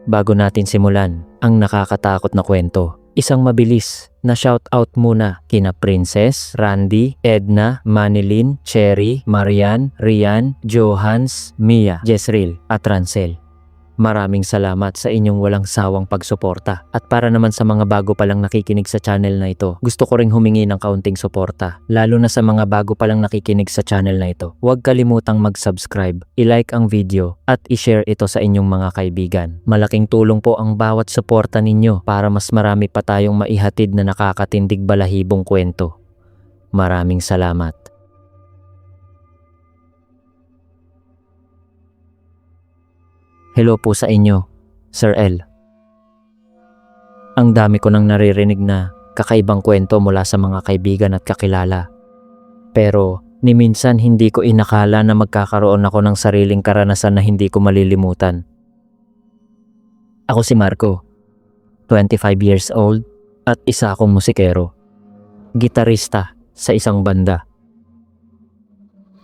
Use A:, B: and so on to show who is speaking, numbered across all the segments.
A: Bago natin simulan ang nakakatakot na kwento, isang mabilis na shoutout muna kina Princess, Randy, Edna, Manilyn, Cherry, Marian, Rian, Johans, Mia, Jezreel at Rancel. Maraming salamat sa inyong walang sawang pagsuporta. At para naman sa mga bago palang nakikinig sa channel na ito, gusto ko ring humingi ng kaunting suporta. Lalo na sa mga bago palang nakikinig sa channel na ito. Huwag kalimutang mag-subscribe, i-like ang video at i-share ito sa inyong mga kaibigan. Malaking tulong po ang bawat suporta ninyo para mas marami pa tayong maihatid na nakakatindig balahibong kwento. Maraming salamat. Hello po sa inyo, Sir L. Ang dami ko nang naririnig na kakaibang kwento mula sa mga kaibigan at kakilala. Pero ni minsan hindi ko inakala na magkakaroon ako ng sariling karanasan na hindi ko malilimutan. Ako si Marco, 25 years old at isa akong musikero, gitarista sa isang banda.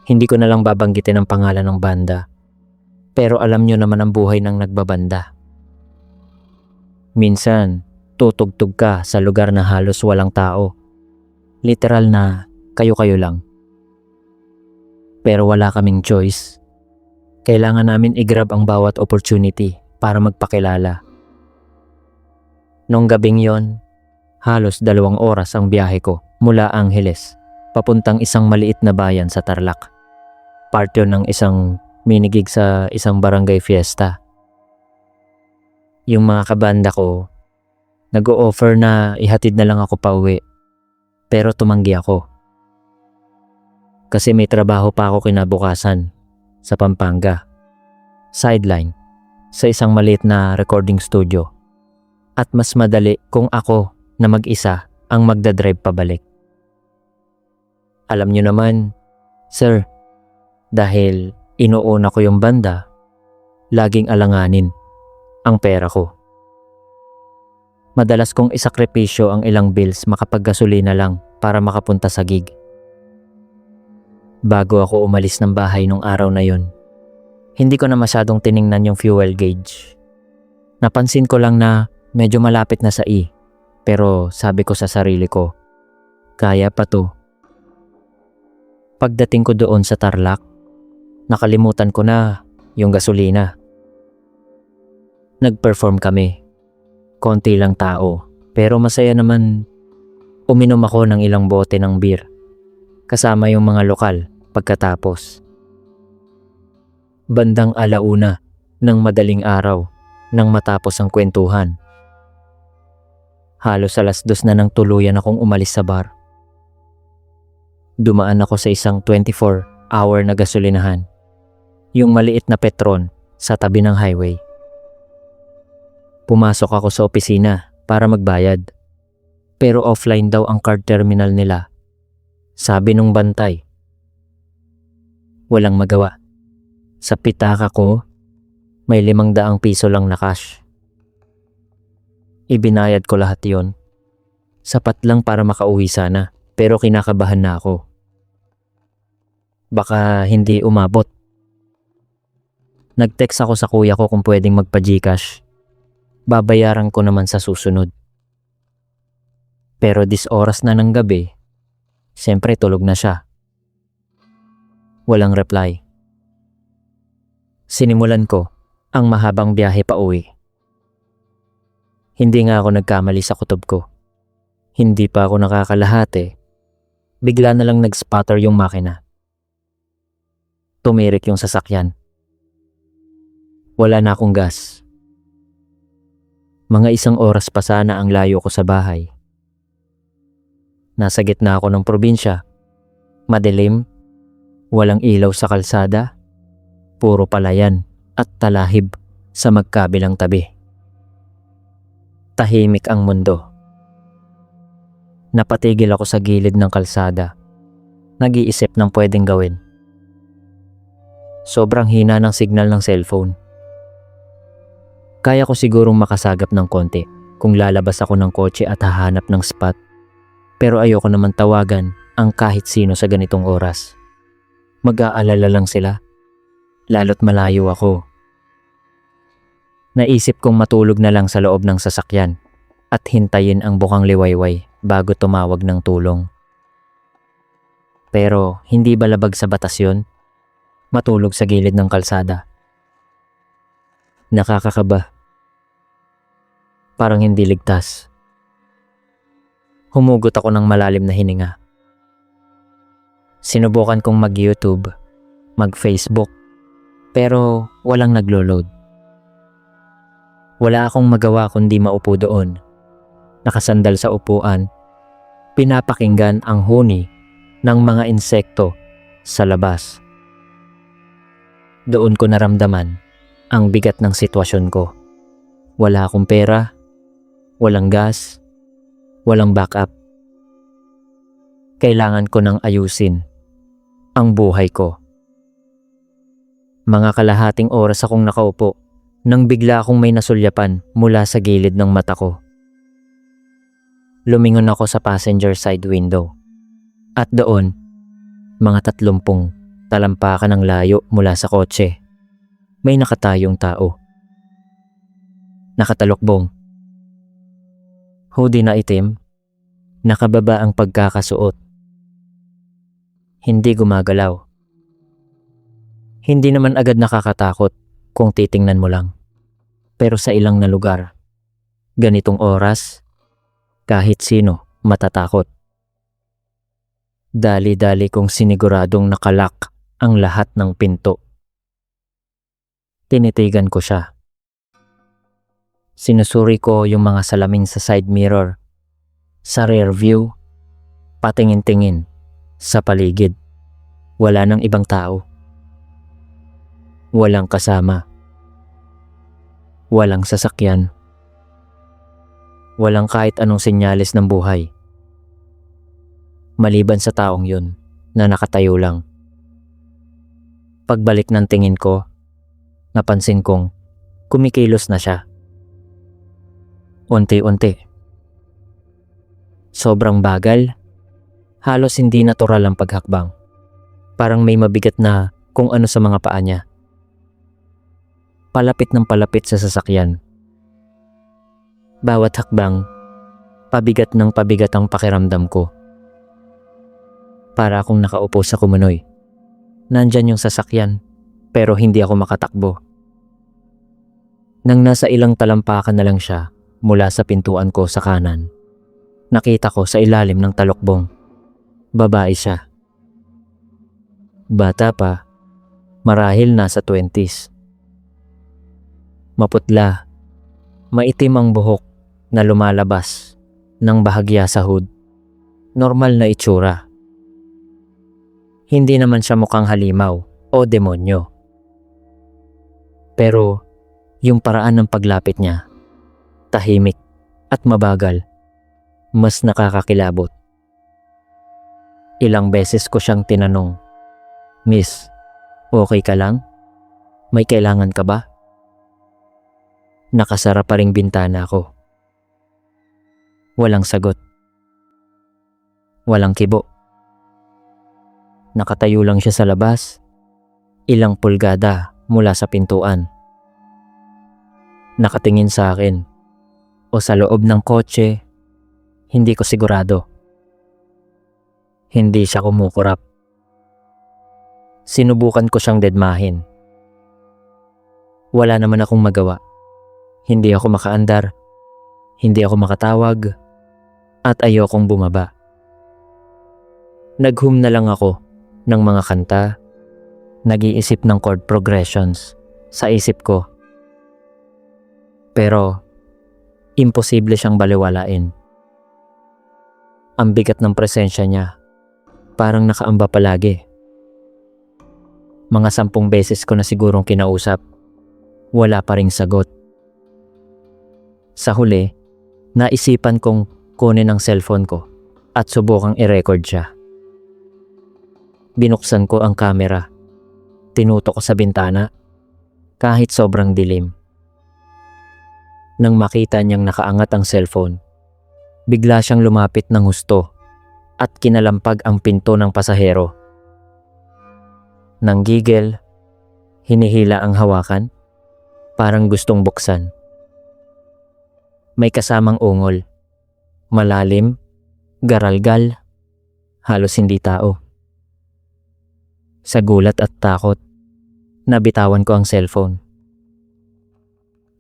A: Hindi ko na lang babanggitin ang pangalan ng banda. Pero alam nyo naman ang buhay ng nagbabanda. Minsan, tutugtog ka sa lugar na halos walang tao. Literal na kayo-kayo lang. Pero wala kaming choice. Kailangan namin i-grab ang bawat opportunity para magpakilala. Nung gabing yon, halos 2 oras ang biyahe ko mula Angeles papuntang isang maliit na bayan sa Tarlac. Part yun ng isang minigig sa isang barangay fiesta. Yung mga kabanda ko, nag-o-offer na ihatid na lang ako pauwi. Pero tumanggi ako. Kasi may trabaho pa ako kinabukasan sa Pampanga. Sideline, sa isang maliit na recording studio. At mas madali kung ako na mag-isa ang magdadrive pabalik. Alam nyo naman, sir, dahil inuuna ko yung banda, laging alanganin ang pera ko. Madalas kong isakripisyo ang ilang bills makapaggasolina lang para makapunta sa gig. Bago ako umalis ng bahay nung araw na yun, hindi ko na masyadong tiningnan yung fuel gauge. Napansin ko lang na medyo malapit na sa E, pero sabi ko sa sarili ko, kaya pa to. Pagdating ko doon sa Tarlac, nakalimutan ko na yung gasolina. Nag-perform kami. Konti lang tao, pero masaya naman. Uminom ako ng ilang bote ng beer. Kasama yung mga lokal pagkatapos. Bandang 1:00 ng madaling araw nang matapos ang kwentuhan. Halos 2:00 na nang tuluyan akong umalis sa bar. Dumaan ako sa isang 24-hour na gasolinahan. Yung maliit na Petron sa tabi ng highway. Pumasok ako sa opisina para magbayad. Pero offline daw ang card terminal nila. Sabi nung bantay. Walang magawa. Sa pitaka ko, may 500 piso lang na cash. Ibinayad ko lahat yon. Sapat lang para makauwi sana, pero kinakabahan na ako. Baka hindi umabot. Nag-text ako sa kuya ko kung pwedeng magpa-Gcash. Babayaran ko naman sa susunod. Pero 10 oras na ng gabi, siyempre tulog na siya. Walang reply. Sinimulan ko ang mahabang biyahe pa uwi. Hindi nga ako nagkamali sa kutob ko. Hindi pa ako nakakalahati. Bigla na lang nag-sputter yung makina. Tumirik yung sasakyan. Wala na akong gas. Mga 1 oras pa sana ang layo ko sa bahay. Nasa gitna ako ng probinsya. Madilim, walang ilaw sa kalsada, puro palayan at talahib sa magkabilang tabi. Tahimik ang mundo. Napatigil ako sa gilid ng kalsada. Nag-iisip ng pwedeng gawin. Sobrang hina ng signal ng cellphone. Kaya ko sigurong makasagap ng konti kung lalabas ako ng kotse at hahanap ng spot. Pero ayoko naman tawagan ang kahit sino sa ganitong oras. Mag-aalala lang sila, lalo't malayo ako. Naisip kong matulog na lang sa loob ng sasakyan at hintayin ang bukang liwayway bago tumawag ng tulong. Pero hindi ba labag sa batas yun? Matulog sa gilid ng kalsada. Nakakakaba. Parang hindi ligtas. Humugot ako ng malalim na hininga. Sinubukan kong mag-YouTube, mag-Facebook, pero walang naglo-load. Wala akong magawa kundi maupo doon. Nakasandal sa upuan, pinapakinggan ang huni ng mga insekto sa labas. Doon ko naramdaman ang bigat ng sitwasyon ko. Wala akong pera, walang gas, walang backup. Kailangan ko nang ayusin ang buhay ko. Mga kalahating oras akong nakaupo nang bigla akong may nasulyapan mula sa gilid ng mata ko. Lumingon ako sa passenger side window. At doon, mga 30 talampakan ng layo mula sa kotse, may nakatayong tao. Nakatalokbong. Hoodie na itim, nakababa ang pagkakasuot. Hindi gumagalaw. Hindi naman agad nakakatakot kung titingnan mo lang. Pero sa ilang na lugar, ganitong oras, kahit sino matatakot. Dali-dali kong siniguradong nakalak ang lahat ng pinto. Tinitigan ko siya. Sinusuri ko yung mga salamin sa side mirror, sa rear view, patingin-tingin, sa paligid. Wala nang ibang tao. Walang kasama. Walang sasakyan. Walang kahit anong senyales ng buhay. Maliban sa taong yun na nakatayo lang. Pagbalik ng tingin ko, napansin kong kumikilos na siya. Unti-unti. Sobrang bagal. Halos hindi natural ang paghakbang. Parang may mabigat na kung ano sa mga paa niya. Palapit ng palapit sa sasakyan. Bawat hakbang, pabigat ng pabigat ang pakiramdam ko. Para akong nakaupo sa kumunoy. Nandyan yung sasakyan, pero hindi ako makatakbo. Nang nasa ilang talampakan na lang siya mula sa pintuan ko sa kanan, nakita ko sa ilalim ng talokbong. Babae siya. Bata pa, marahil nasa 20s. Maputla, maitim ang buhok na lumalabas ng bahagya sa hood. Normal na itsura. Hindi naman siya mukhang halimaw o demonyo. Pero yung paraan ng paglapit niya, tahimik at mabagal, mas nakakakilabot. Ilang beses ko siyang tinanong, "Miss, okay ka lang? May kailangan ka ba?" Nakasara pa ring bintana ko. Walang sagot. Walang kibo. Nakatayo lang siya sa labas, ilang pulgada mula sa pintuan. Nakatingin sa akin o sa loob ng kotse, hindi ko sigurado. Hindi siya kumukurap. Sinubukan ko siyang dedmahin. Wala naman akong magawa. Hindi ako makaandar, hindi ako makatawag, at ayokong bumaba. Naghum na lang ako ng mga kanta, nag-iisip ng chord progressions sa isip ko. Pero, imposible siyang baliwalain. Ang bigat ng presensya niya, parang nakaamba palagi. Mga 10 beses ko na sigurong kinausap, wala pa ring sagot. Sa huli, naisipan kong kunin ang cellphone ko at subukang i-record siya. Binuksan ko ang camera. Tinutok ko sa bintana kahit sobrang dilim. Nang makita niyang nakaangat ang cellphone, bigla siyang lumapit ng husto at kinalampag ang pinto ng pasahero. Nanggigil, hinihila ang hawakan, parang gustong buksan. May kasamang ungol. Malalim, garalgal, halos hindi tao. Sa gulat at takot, nabitawan ko ang cellphone.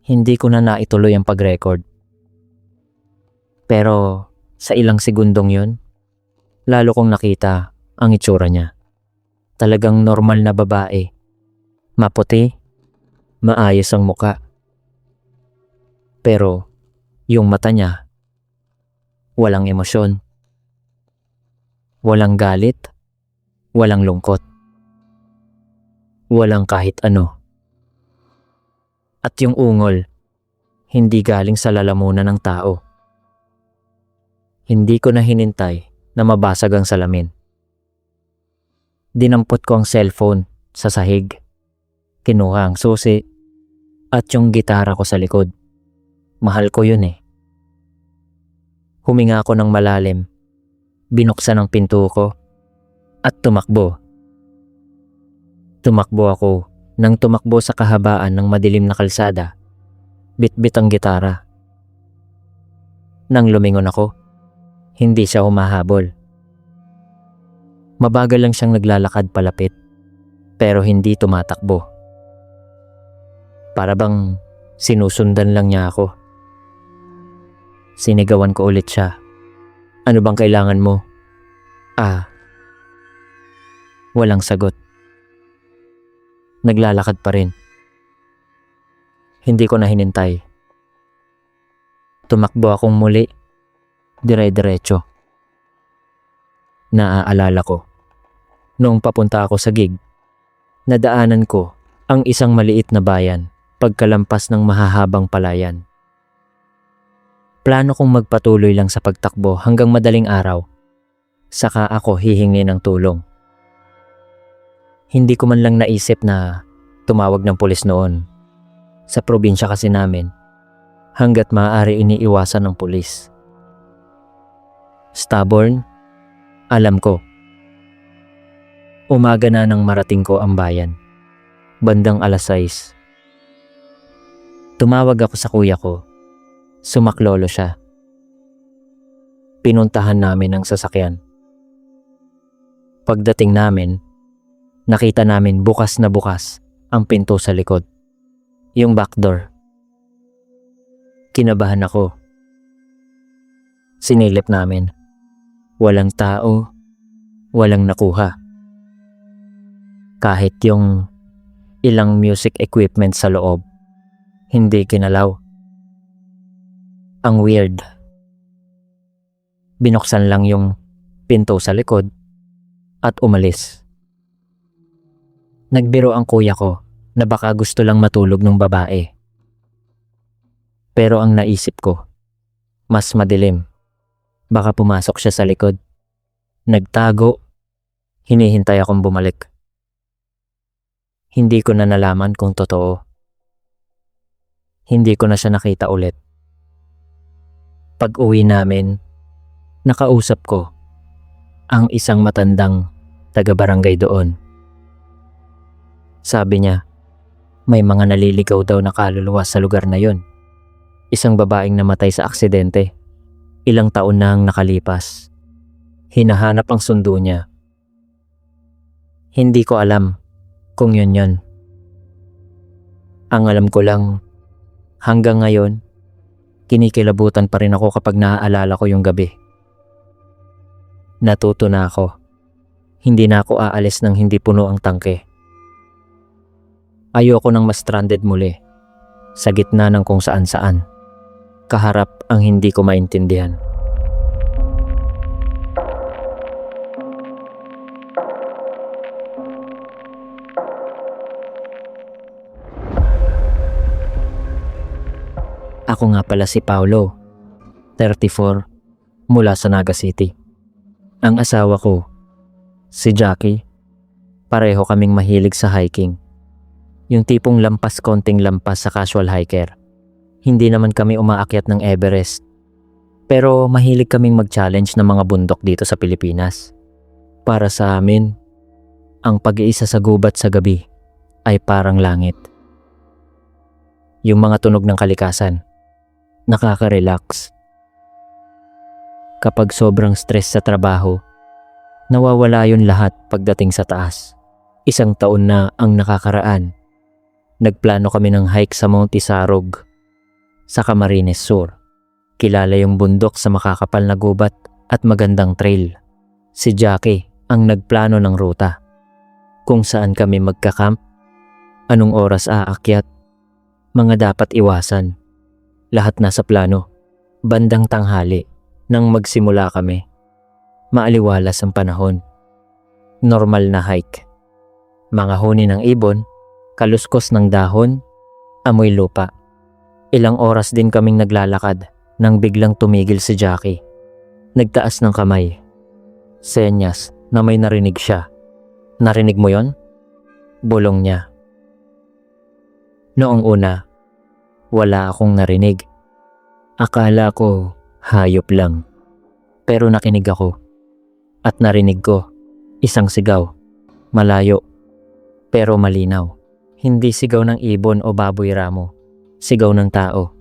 A: Hindi ko na naituloy ang pag-record. Pero sa ilang segundong yun, lalo kong nakita ang itsura niya. Talagang normal na babae. Maputi, maayos ang muka. Pero yung mata niya, walang emosyon. Walang galit, walang lungkot. Walang kahit ano. At yung ungol, hindi galing sa lalamunan ng tao. Hindi ko na hinintay na mabasag ang salamin. Dinampot ko ang cellphone sa sahig. Kinuha ang susi at yung gitara ko sa likod. Mahal ko yun eh. Huminga ako ng malalim. Binuksan ang pinto ko at tumakbo. Tumakbo ako nang tumakbo sa kahabaan ng madilim na kalsada. Bitbit ang gitara. Nang lumingon ako, hindi siya humahabol. Mabagal lang siyang naglalakad palapit, pero hindi tumatakbo. Para bang sinusundan lang niya ako. Sinigawan ko ulit siya. Ano bang kailangan mo? Walang sagot. Naglalakad pa rin. Hindi ko na hinintay. Tumakbo akong muli, dire-diretso. Naaalala ko, noong papunta ako sa gig, nadaanan ko ang isang maliit na bayan pagkalampas ng mahahabang palayan. Plano kong magpatuloy lang sa pagtakbo hanggang madaling araw, saka ako hihingi ng tulong. Hindi ko man lang naisip na tumawag ng pulis noon. Sa probinsya kasi namin, hanggat maaari iniiwasan ng pulis. Stubborn, alam ko. Umaga na nang marating ko ang bayan. Bandang 6:00. Tumawag ako sa kuya ko. Sumaklolo siya. Pinuntahan namin ang sasakyan. Pagdating namin, nakita namin bukas na bukas ang pinto sa likod. Yung back door. Kinabahan ako. Sinilip namin. Walang tao, walang nakuha. Kahit yung ilang music equipment sa loob, hindi kinalaw. Ang weird. Binuksan lang yung pinto sa likod at umalis. Nagbiro ang kuya ko na baka gusto lang matulog ng babae. Pero ang naisip ko, mas madilim. Baka pumasok siya sa likod. Nagtago. Hinihintay akong bumalik. Hindi ko na nalaman kung totoo. Hindi ko na siya nakita ulit. Pag-uwi namin, nakausap ko ang isang matandang taga-barangay doon. Sabi niya, may mga naliligaw daw na kaluluwa sa lugar na yon. Isang babaeng namatay sa aksidente. Ilang taon na ang nakalipas. Hinahanap ang sundo niya. Hindi ko alam kung yun yun. Ang alam ko lang, hanggang ngayon, kinikilabutan pa rin ako kapag naaalala ko yung gabi. Natuto na ako. Hindi na ako aalis nang hindi puno ang tangke. Ayoko nang ma-stranded muli, sa gitna ng kung saan-saan. Kaharap ang hindi ko maintindihan. Ako nga pala si Paulo, 34, mula sa Naga City. Ang asawa ko, si Jackie, pareho kaming mahilig sa hiking. Yung tipong lampas konting lampas sa casual hiker. Hindi naman kami umaakyat ng Everest. Pero mahilig kaming mag-challenge ng mga bundok dito sa Pilipinas. Para sa amin, ang pag-iisa sa gubat sa gabi ay parang langit. yung mga tunog ng kalikasan. Nakaka-relax. Kapag sobrang stress sa trabaho, nawawala yun lahat pagdating sa taas. Isang taon na ang nakakaraan. Nagplano kami ng hike sa Mount Isarog sa Camarines Sur. Kilala yung bundok sa makakapal na gubat at magandang trail. Si Jackie ang nagplano ng ruta. Kung saan kami magkakamp, anong oras aakyat, mga dapat iwasan. Lahat nasa plano. Bandang tanghali, nang magsimula kami, maaliwalas ang panahon. Normal na hike. Mga huni ng ibon, kaluskos ng dahon, amoy lupa. Ilang oras din kaming naglalakad nang biglang tumigil si Jackie. Nagtaas ng kamay. Senyas na may narinig siya. Narinig mo yon? Bulong niya. Noong una, wala akong narinig. Akala ko hayop lang. Pero nakinig ako. At narinig ko, isang sigaw. Malayo, pero malinaw. Hindi sigaw ng ibon o baboy ramo. Sigaw ng tao.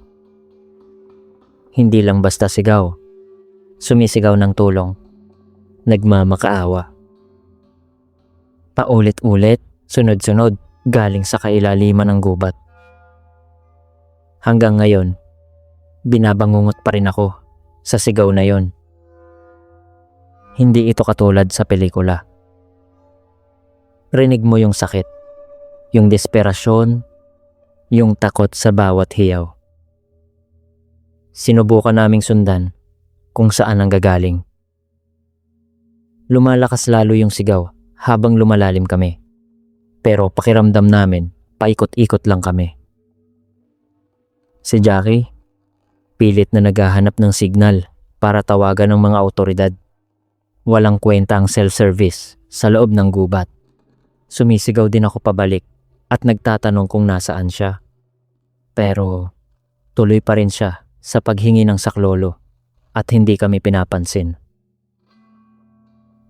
A: Hindi lang basta sigaw. Sumisigaw ng tulong. Nagmamakaawa. Paulit-ulit, sunod-sunod, galing sa kailaliman ng gubat. Hanggang ngayon, binabangungot pa rin ako sa sigaw na yon. Hindi ito katulad sa pelikula. Rinig mo yung sakit, yung desperasyon, yung takot sa bawat hiyaw. Sinubukan naming sundan kung saan ang gagaling. Lumalakas lalo yung sigaw habang lumalalim kami. Pero pakiramdam namin, paikot-ikot lang kami. Si Jackie, pilit na naghahanap ng signal para tawagan ng mga awtoridad. Walang kwenta ang self-service sa loob ng gubat. Sumisigaw din ako pabalik at nagtatanong kung nasaan siya. Pero tuloy pa rin siya sa paghingi ng saklolo at hindi kami pinapansin.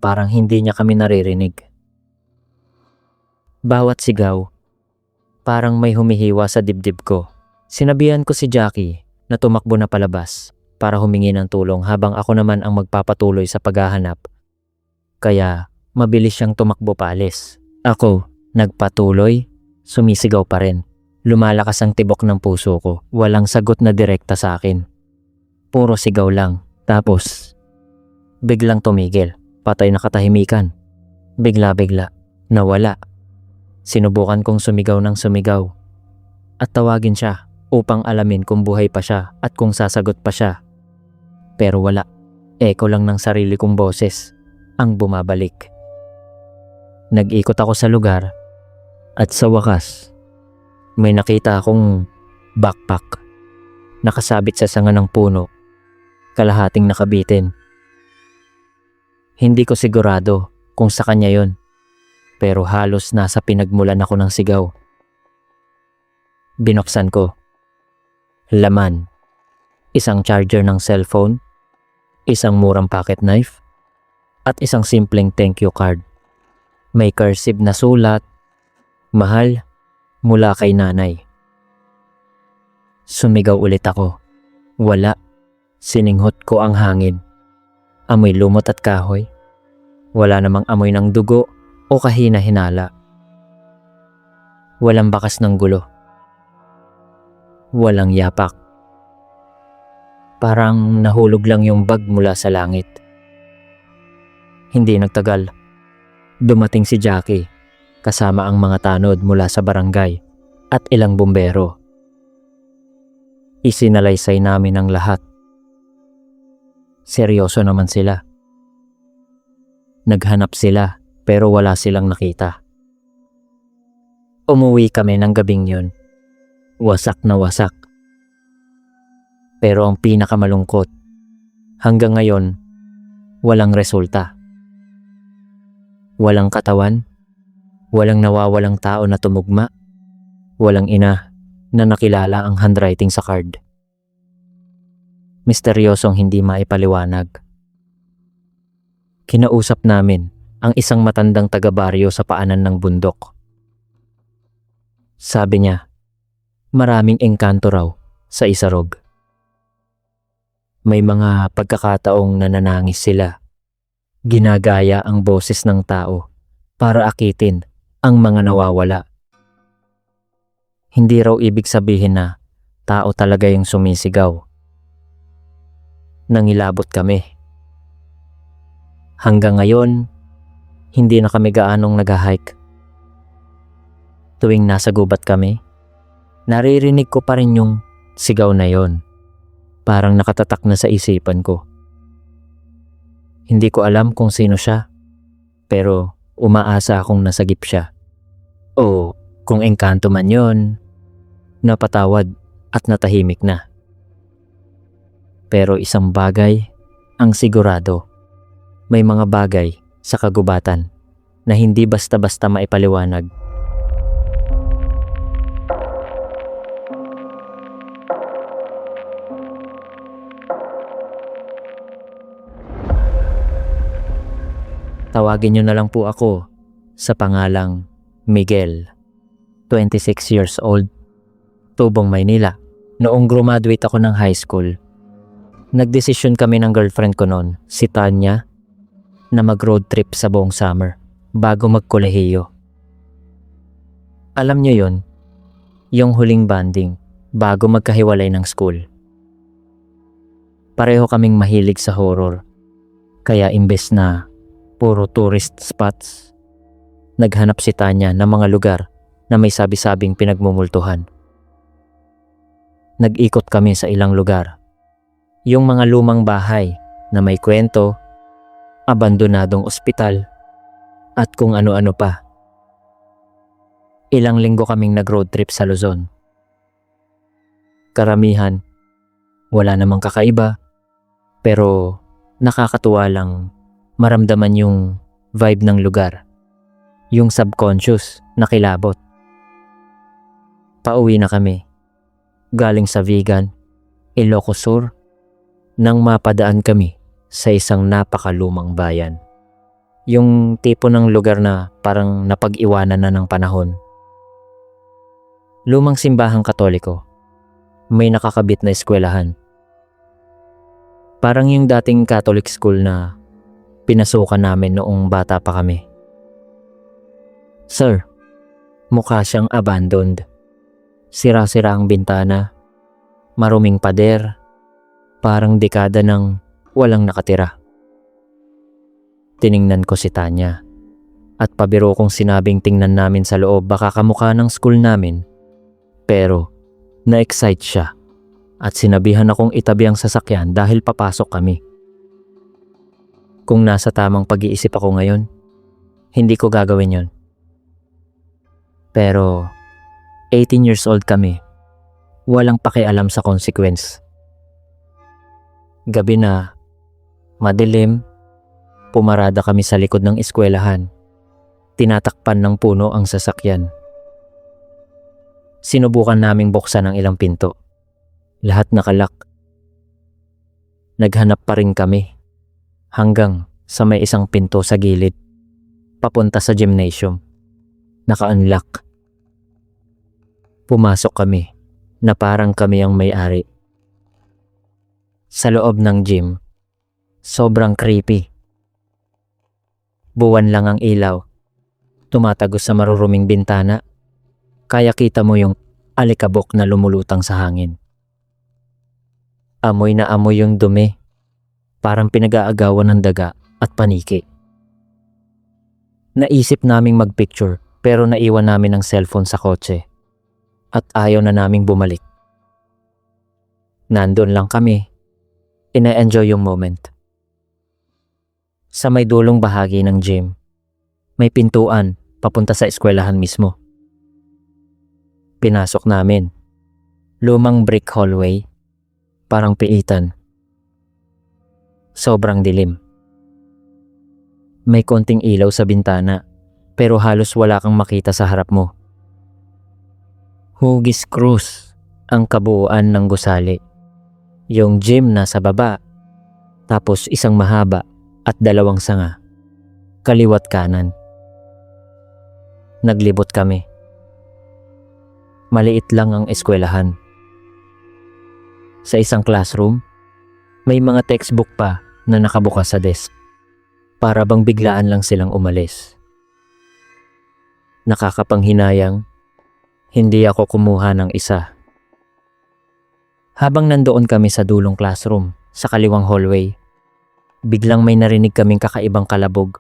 A: Parang hindi niya kami naririnig. Bawat sigaw, parang may humihiwa sa dibdib ko. Sinabihan ko si Jackie na tumakbo na palabas para humingi ng tulong habang ako naman ang magpapatuloy sa paghahanap. Kaya mabilis siyang tumakbo paalis. Ako, nagpatuloy, sumisigaw pa rin. Lumalakas ang tibok ng puso ko. Walang sagot na direkta sa akin. Puro sigaw lang. Tapos, biglang tumigil. Patay na katahimikan. Bigla-bigla, nawala. Sinubukan kong sumigaw ng sumigaw. At tawagin siya upang alamin kung buhay pa siya at kung sasagot pa siya. Pero wala. Eko lang ng sarili kong boses ang bumabalik. Nag-ikot ako sa lugar at sa wakas, may nakita akong backpack. Nakasabit sa sanga ng puno, kalahating nakabitin. Hindi ko sigurado kung sa kanya yon, pero halos nasa pinagmulan ako ng sigaw. Binuksan ko. Laman, isang charger ng cellphone, isang murang pocket knife, at isang simpleng thank you card. May cursive na sulat, mahal, mula kay nanay. Sumigaw ulit ako. Wala. Sininghot ko ang hangin. Amoy lumot at kahoy. Wala namang amoy ng dugo o kahina-hinala. Walang bakas ng gulo. Walang yapak. Parang nahulog lang yung bag mula sa langit. Hindi nagtagal. Dumating si Jackie kasama ang mga tanod mula sa barangay at ilang bumbero. Isinalaysay namin ang lahat. Seryoso naman sila. Naghanap sila pero wala silang nakita. Umuwi kami ng gabing yun. Wasak na wasak. Pero ang pinakamalungkot, hanggang ngayon, walang resulta. Walang katawan, walang nawawalang tao na tumugma, walang ina na nakilala ang handwriting sa card. Misteryosong hindi maipaliwanag. Kinausap namin ang isang matandang taga-baryo sa paanan ng bundok. Sabi niya, Maraming engkanto raw sa Isarog. May mga pagkakataong nananangis sila. Ginagaya ang boses ng tao para akitin ang mga nawawala. Hindi raw ibig sabihin na tao talaga yung sumisigaw. Nangilabot kami. Hanggang ngayon, hindi na kami gaanong nag-hike. Tuwing nasa gubat kami, naririnig ko pa rin yung sigaw na yon. Parang nakatatak na sa isipan ko. Hindi ko alam kung sino siya, pero umaasa akong nasagip siya. O kung engkanto man yon, napatawad at natahimik na. Pero isang bagay ang sigurado, may mga bagay sa kagubatan na hindi basta-basta maipaliwanag. Tawagin niyo na lang po ako sa pangalang Miguel, 26 years old, Tubong, Maynila. Noong graduate ako ng high school, nagdesisyon kami ng girlfriend ko noon, si Tanya, na mag-road trip sa buong summer bago magkolehiyo. Alam niyo yon, yung huling banding bago magkahiwalay ng school. Pareho kaming mahilig sa horror, kaya imbes na puro tourist spots, naghanap si Tanya ng mga lugar na may sabi-sabing pinagmumultuhan. Nag-ikot kami sa ilang lugar. Yung mga lumang bahay na may kwento, abandonadong ospital, at kung ano-ano pa. Ilang linggo kaming nag-road trip sa Luzon. Karamihan, wala namang kakaiba, pero nakakatuwa lang maramdaman yung vibe ng lugar, yung subconscious na kilabot. Pauwi na kami, galing sa Vigan, Ilocos Sur, nang mapadaan kami sa isang napakalumang bayan. Yung tipo ng lugar na parang napag-iwanan na ng panahon. Lumang simbahang Katoliko, may nakakabit na eskwelahan. Parang yung dating Catholic school na pinasukan namin noong bata pa kami. Sir, mukha siyang abandoned. Sira-sira ang bintana, maruming pader, parang dekada nang walang nakatira. Tiningnan ko si Tanya at pabiro kong sinabing tingnan namin sa loob baka kamukha ng school namin. Pero na-excite siya at sinabihan akong itabi ang sasakyan dahil papasok kami. Kung nasa tamang pag-iisip ako ngayon, hindi ko gagawin yon. Pero 18 years old kami, walang pakialam sa consequence. Gabi na, madilim, pumarada kami sa likod ng eskwelahan. Tinatakpan ng puno ang sasakyan. Sinubukan naming buksan ang ilang pinto. Lahat nakalak. Naghanap pa rin kami. Hanggang sa may isang pinto sa gilid, papunta sa gymnasium. Naka-unlock. Pumasok kami na parang kami ang may-ari. Sa loob ng gym, sobrang creepy. Buwan lang ang ilaw, tumatagos sa maruruming bintana, kaya kita mo yung alikabok na lumulutang sa hangin. Amoy na amoy yung dumi. Parang pinag-aagawan ng daga at paniki. Naisip naming magpicture pero naiwan namin ang cellphone sa kotse at ayaw na naming bumalik. Nandun lang kami, ina-enjoy yung moment. Sa may dulong bahagi ng gym, may pintuan papunta sa eskwelahan mismo. Pinasok namin. Lumang brick hallway, parang piitan. Sobrang dilim. May konting ilaw sa bintana, pero halos wala kang makita sa harap mo. Hugis Cruz ang kabuuan ng gusali. Yung gym nasa baba, tapos isang mahaba at dalawang sanga, kaliwat kanan. Naglibot kami. Maliit lang ang eskwelahan. Sa isang classroom, may mga textbook pa na nakabukas sa desk. Para bang biglaan lang silang umalis. Nakakapanghinayang, hindi ako kumuha ng isa. Habang nandoon kami sa dulong classroom, sa kaliwang hallway, biglang may narinig kaming kakaibang kalabog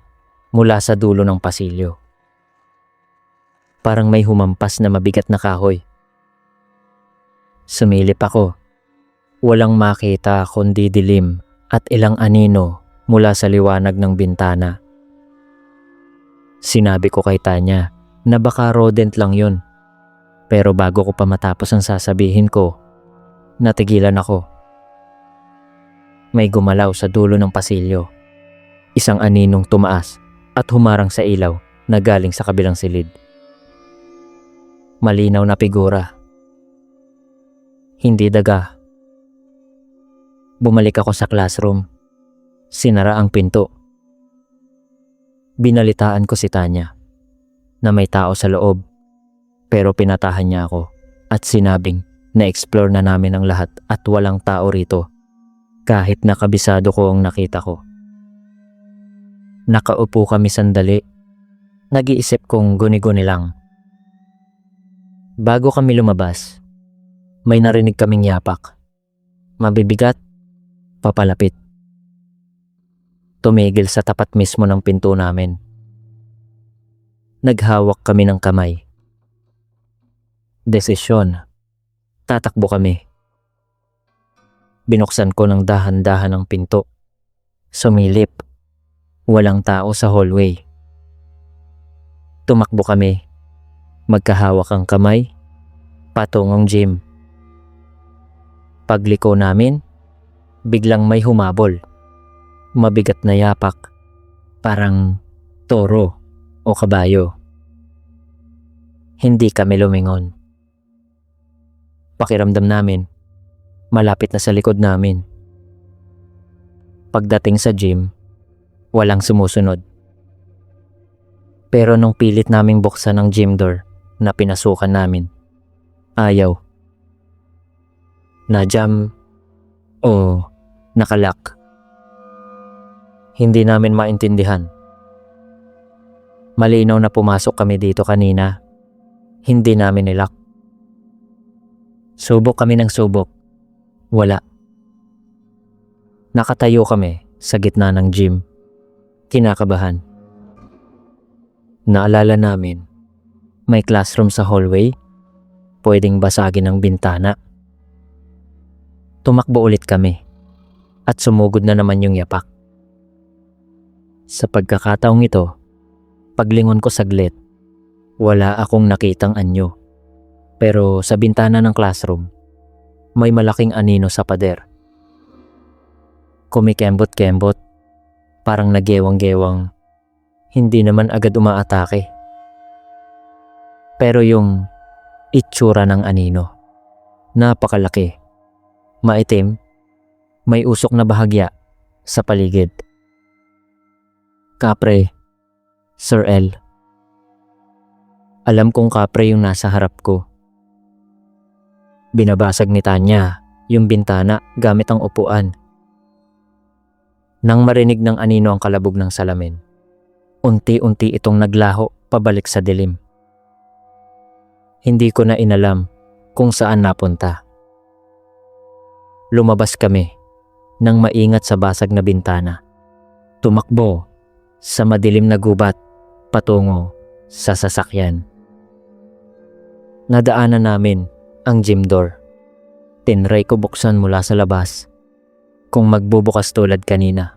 A: mula sa dulo ng pasilyo. Parang may humampas na mabigat na kahoy. Sumilip ako. Walang makita kundi dilim at ilang anino mula sa liwanag ng bintana. Sinabi ko kay Tanya na baka rodent lang yun. Pero bago ko pa matapos ang sasabihin ko, natigilan ako. May gumalaw sa dulo ng pasilyo. Isang aninong tumaas at humarang sa ilaw na galing sa kabilang silid. Malinaw na figura. Hindi daga. Bumalik ako sa classroom. Sinara ang pinto. Binalitaan ko si Tanya na may tao sa loob, pero pinatahan niya ako at sinabing na-explore na namin ang lahat at walang tao rito, kahit nakabisado ko ang nakita ko. Nakaupo kami sandali. Nag-iisip kong guni-guni lang. Bago kami lumabas, may narinig kaming yapak. Mabibigat, papalapit. Tumigil sa tapat mismo ng pinto namin. Naghawak kami ng kamay. Desisyon. Tatakbo kami. Binuksan ko ng dahan-dahan ang pinto. Sumilip. Walang tao sa hallway. Tumakbo kami. Magkahawak ang kamay. Patungong gym. Pagliko namin, biglang may humabol. Mabigat na yapak. Parang toro o kabayo. Hindi kami lumingon. Pakiramdam namin, malapit na sa likod namin. Pagdating sa gym, walang sumusunod. Pero nung pilit naming buksan ang gym door na pinasukan namin, ayaw. Na-jam o nakalock. Hindi namin maintindihan. Malinaw na pumasok kami dito kanina. Hindi namin nilock. Subok kami ng subok. Wala. Nakatayo kami sa gitna ng gym. Kinakabahan. Naalala namin, may classroom sa hallway. Pwedeng basagin ang bintana. Tumakbo ulit kami. At sumugod na naman yung yapak. Sa pagkakataong ito, paglingon ko saglit, wala akong nakitang anyo. Pero sa bintana ng classroom, may malaking anino sa pader. Kumikembot-kembot, parang nagewang-gewang, hindi naman agad umaatake. Pero yung itsura ng anino, napakalaki, maitim, may usok na bahagya sa paligid. Kapre, Sir L. Alam kong kapre yung nasa harap ko. Binabasag ni Tanya yung bintana gamit ang upuan. Nang marinig ng anino ang kalabog ng salamin, unti-unti itong naglaho pabalik sa dilim. Hindi ko na inalam kung saan napunta. Lumabas kami nang maingat sa basag na bintana. Tumakbo sa madilim na gubat patungo sa sasakyan. Nadaanan namin ang gym door. Tinry ko buksan mula sa labas kung magbubukas tulad kanina.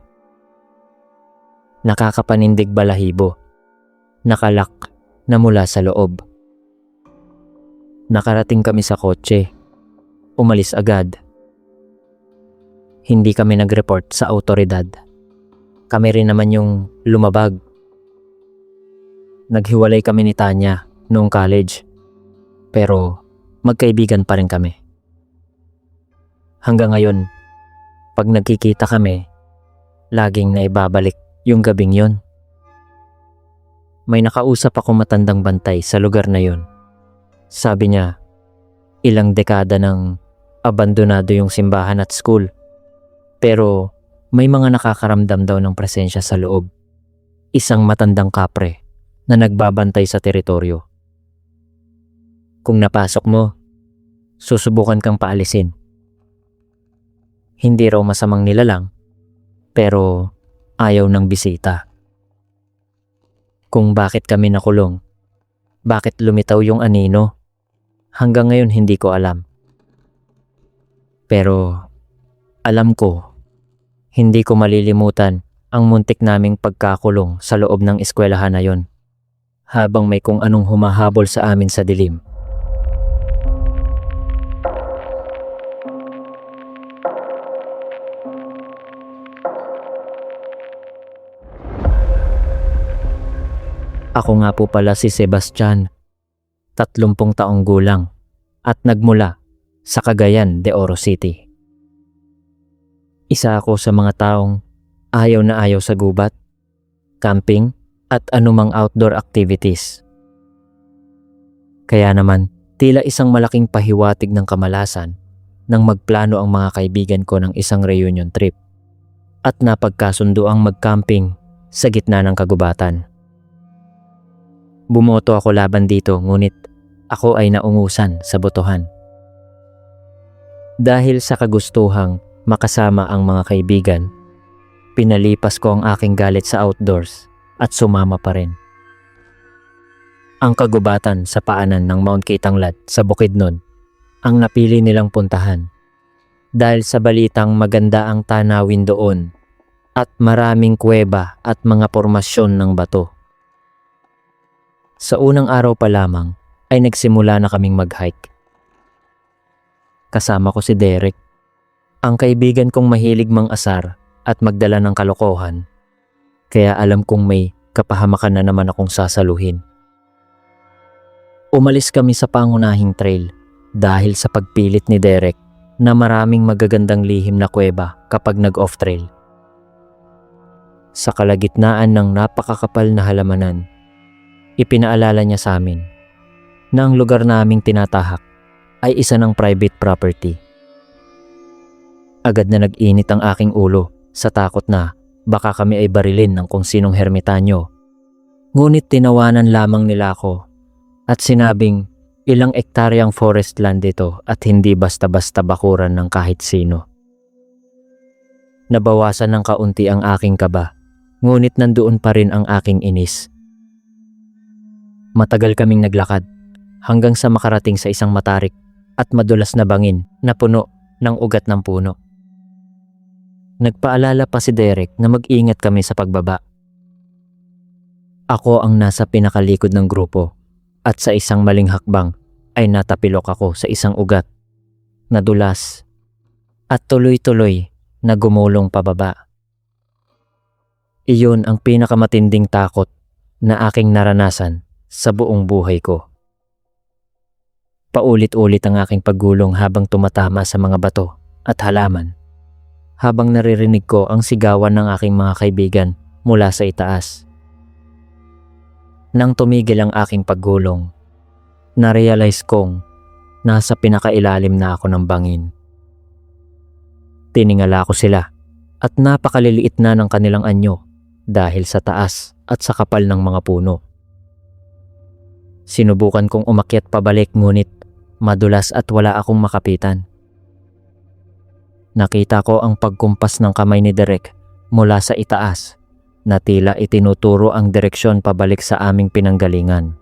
A: Nakakapanindig balahibo. Nakalak na mula sa loob. Nakarating kami sa kotse. Umalis agad. Hindi kami nag-report sa awtoridad. Kami rin naman yung lumabag. Naghiwalay kami ni Tanya noong college. Pero magkaibigan pa rin kami. Hanggang ngayon, pag nagkikita kami, laging naibabalik yung gabing yon. May nakausap ako matandang bantay sa lugar na yon. Sabi niya, Ilang dekada nang abandonado yung simbahan at school. Pero may mga nakakaramdam daw ng presensya sa loob. Isang matandang kapre na nagbabantay sa teritoryo. Kung napasok mo, susubukan kang paalisin. Hindi raw masamang nilalang, pero ayaw ng bisita. Kung bakit kami nakulong, bakit lumitaw yung anino, hanggang ngayon hindi ko alam. Pero alam ko, hindi ko malilimutan ang muntik naming pagkakulong sa loob ng eskwelahan na yon, habang may kung anong humahabol sa amin sa dilim. Ako nga po pala si Sebastian, 30 taong gulang, at nagmula sa Cagayan de Oro City. Isa ako sa mga taong ayaw na ayaw sa gubat, camping, at anumang outdoor activities. Kaya naman, tila isang malaking pahiwatig ng kamalasan nang magplano ang mga kaibigan ko ng isang reunion trip at napagkasundo ang mag-camping sa gitna ng kagubatan. Bumoto ako laban dito, ngunit ako ay naungusan sa botohan. Dahil sa kagustuhang makasama ang mga kaibigan, pinalipas ko ang aking galit sa outdoors at sumama pa rin. Ang kagubatan sa paanan ng Mount Kitanglad sa Bukidnon ang napili nilang puntahan dahil sa balitang maganda ang tanawin doon at maraming kuweba at mga pormasyon ng bato. Sa unang araw pa lamang ay nagsimula na kaming mag-hike. Kasama ko si Derek, ang kaibigan kong mahilig mang-asar at magdala ng kalokohan, kaya alam kong may kapahamakan na naman akong sasaluhin. Umalis kami sa pangunahing trail dahil sa pagpilit ni Derek na maraming magagandang lihim na kuweba kapag nag-off trail. Sa kalagitnaan ng napakakapal na halamanan, ipinaalala niya sa amin na ang lugar naming tinatahak ay isa ng private property. Agad na nag-init ang aking ulo sa takot na baka kami ay barilin ng kung sinong hermitanyo. Ngunit tinawanan lamang nila ako at sinabing ilang ektaryang forest land ito at hindi basta-basta bakuran ng kahit sino. Nabawasan ng kaunti ang aking kaba, ngunit nandoon pa rin ang aking inis. Matagal kaming naglakad hanggang sa makarating sa isang matarik at madulas na bangin na puno ng ugat ng puno. Nagpaalala pa si Derek na mag-ingat kami sa pagbaba. Ako ang nasa pinakalikod ng grupo at sa isang maling hakbang ay natapilok ako sa isang ugat, nadulas at tuloy-tuloy na gumulong pababa. Iyon ang pinakamatinding takot na aking naranasan sa buong buhay ko. Paulit-ulit ang aking paggulong habang tumatama sa mga bato at halaman, habang naririnig ko ang sigawan ng aking mga kaibigan mula sa itaas. Nang tumigil ang aking paggulong, narealize kong nasa pinakailalim na ako ng bangin. Tiningala ko sila at napakaliliit na ng kanilang anyo dahil sa taas at sa kapal ng mga puno. Sinubukan kong umakyat pabalik, ngunit madulas at wala akong makapitan. Nakita ko ang pagkumpas ng kamay ni Derek mula sa itaas na tila itinuturo ang direksyon pabalik sa aming pinanggalingan.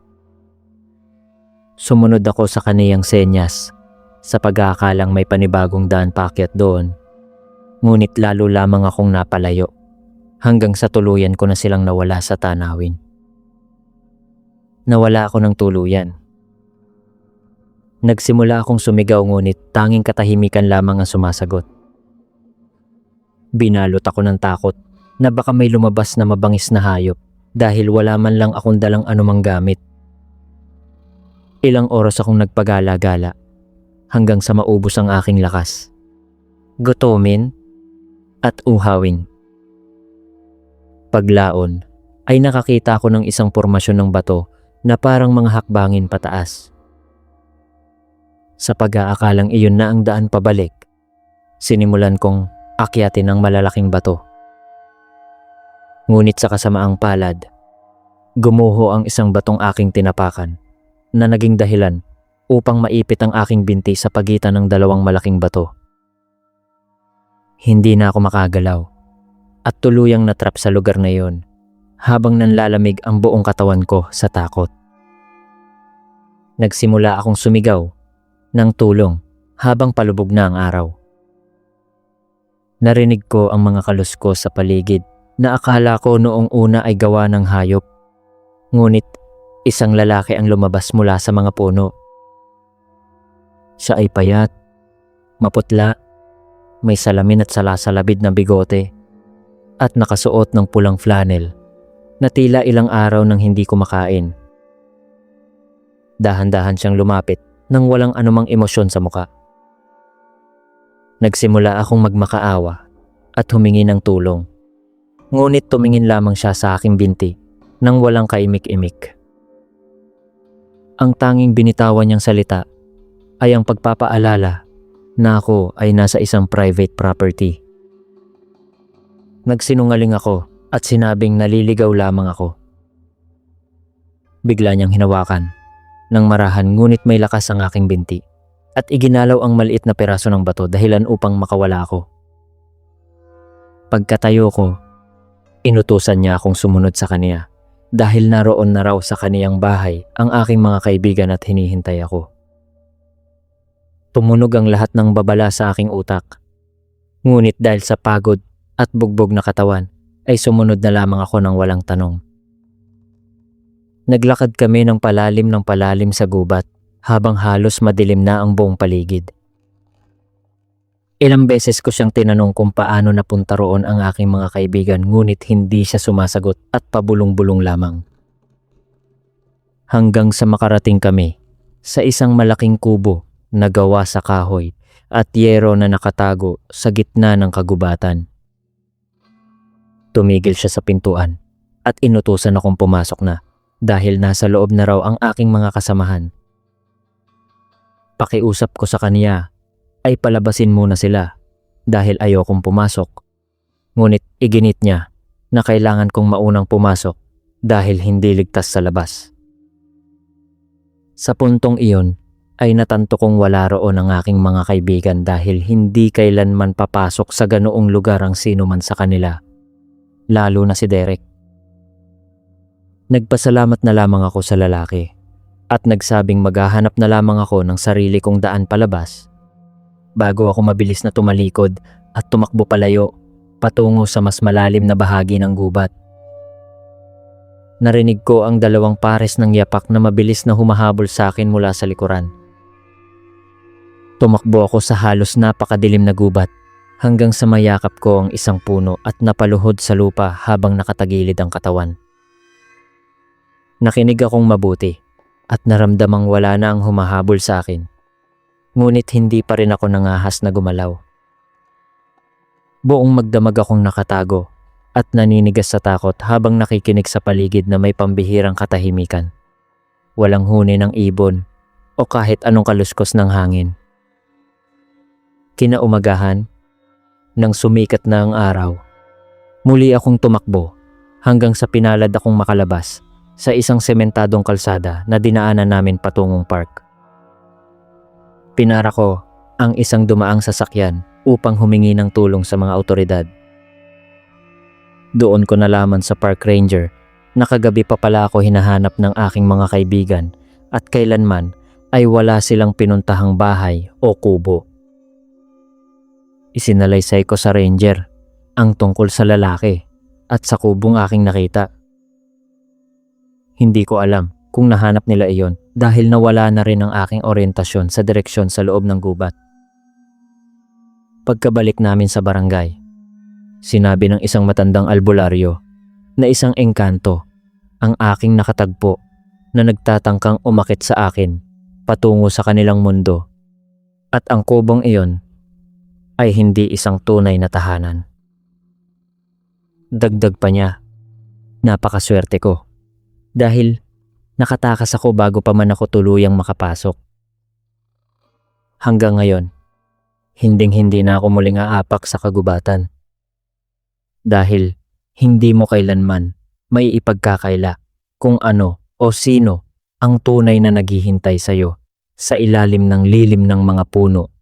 A: Sumunod ako sa kaniyang senyas sa pag-aakalang may panibagong daan paakyat doon, ngunit lalo lamang akong napalayo hanggang sa tuluyan ko na silang nawala sa tanawin. Nawala ako ng tuluyan. Nagsimula akong sumigaw, ngunit tanging katahimikan lamang ang sumasagot. Binalot ako ng takot na baka may lumabas na mabangis na hayop dahil wala man lang akong dalang anumang gamit. Ilang oras akong nagpagala-gala hanggang sa maubos ang aking lakas, gutumin at uhawin. Paglaon ay nakakita ako ng isang pormasyon ng bato na parang mga hakbangin pataas. Sa pag-aakalang iyon na ang daan pabalik, sinimulan kong akyatin ang malalaking bato. Ngunit sa kasamaang palad, gumuho ang isang batong aking tinapakan na naging dahilan upang maipit ang aking binti sa pagitan ng dalawang malaking bato. Hindi na ako makagalaw at tuluyang natrap sa lugar na iyon habang nanlalamig ang buong katawan ko sa takot. Nagsimula akong sumigaw ng tulong habang palubog na ang araw. Narinig ko ang mga kaluskos sa paligid na akala ko noong una ay gawa ng hayop. Ngunit isang lalaki ang lumabas mula sa mga puno. Siya ay payat, maputla, may salamin at salasalabid na bigote, at nakasuot ng pulang flannel na tila ilang araw nang hindi kumakain. Dahan-dahan siyang lumapit nang walang anumang emosyon sa muka. Nagsimula akong magmakaawa at humingi ng tulong. Ngunit tumingin lamang siya sa aking binti nang walang kaimik-imik. Ang tanging binitawan niyang salita ay ang pagpapaalala na ako ay nasa isang private property. Nagsinungaling ako at sinabing naliligaw lamang ako. Bigla niyang hinawakan ng marahan ngunit may lakas ang aking binti at iginalaw ang maliit na peraso ng bato dahilan upang makawala ako. Pagkatayo ko, inutusan niya akong sumunod sa kaniya dahil naroon na raw sa kaniyang bahay ang aking mga kaibigan at hinihintay ako. Tumunog ang lahat ng babala sa aking utak. Ngunit dahil sa pagod at bugbog na katawan ay sumunod na lamang ako ng walang tanong. Naglakad kami ng palalim sa gubat habang halos madilim na ang buong paligid. Ilang beses ko siyang tinanong kung paano napunta roon ang aking mga kaibigan ngunit hindi siya sumasagot at pabulong-bulong lamang. Hanggang sa makarating kami sa isang malaking kubo na gawa sa kahoy at yero na nakatago sa gitna ng kagubatan. Tumigil siya sa pintuan at inutusan akong pumasok na dahil nasa loob na raw ang aking mga kasamahan. Pakiusap ko sa kaniya ay palabasin muna sila dahil ayokong pumasok. Ngunit iginit niya na kailangan kong maunang pumasok dahil hindi ligtas sa labas. Sa puntong iyon ay natanto kong wala roon ang aking mga kaibigan dahil hindi kailanman papasok sa ganoong lugar ang sino man sa kanila, lalo na si Derek. Nagpasalamat na lamang ako sa lalaki at nagsabing maghahanap na lamang ako ng sarili kong daan palabas bago ako mabilis na tumalikod at tumakbo palayo patungo sa mas malalim na bahagi ng gubat. Narinig ko ang dalawang pares ng yapak na mabilis na humahabol sa akin mula sa likuran. Tumakbo ako sa halos napakadilim na gubat hanggang sa mayakap ko ang isang puno at napaluhod sa lupa habang nakatagilid ang katawan. Nakinig akong mabuti at naramdamang wala na ang humahabol sa akin. Ngunit hindi pa rin ako nangahas na gumalaw. Buong magdamag akong nakatago at naninigas sa takot habang nakikinig sa paligid na may pambihirang katahimikan. Walang huni ng ibon o kahit anong kaluskos ng hangin. Kinaumagahan, nang sumikat na ang araw, muli akong tumakbo hanggang sa pinalad akong makalabas sa isang sementadong kalsada na dinaanan namin patungong park. Pinara ko ang isang dumaang sasakyan upang humingi ng tulong sa mga awtoridad. Doon ko nalaman sa park ranger na kagabi pa pala ako hinahanap ng aking mga kaibigan at kailanman ay wala silang pinuntahang bahay o kubo. Isinalaysay ko sa ranger ang tungkol sa lalaki at sa kubong aking nakita. Hindi ko alam kung nahanap nila iyon dahil nawala na rin ang aking oryentasyon sa direksyon sa loob ng gubat. Pagkabalik namin sa barangay, sinabi ng isang matandang albularyo na isang engkanto ang aking nakatagpo na nagtatangkang umakit sa akin patungo sa kanilang mundo at ang kubong iyon ay hindi isang tunay na tahanan. Dagdag pa niya, napakaswerte ko dahil nakatakas ako bago pa man ako tuluyang makapasok. Hanggang ngayon, hinding-hindi na ako muling aapak sa kagubatan. Dahil hindi mo kailanman may ipagkakaila kung ano o sino ang tunay na naghihintay sa'yo sa ilalim ng lilim ng mga puno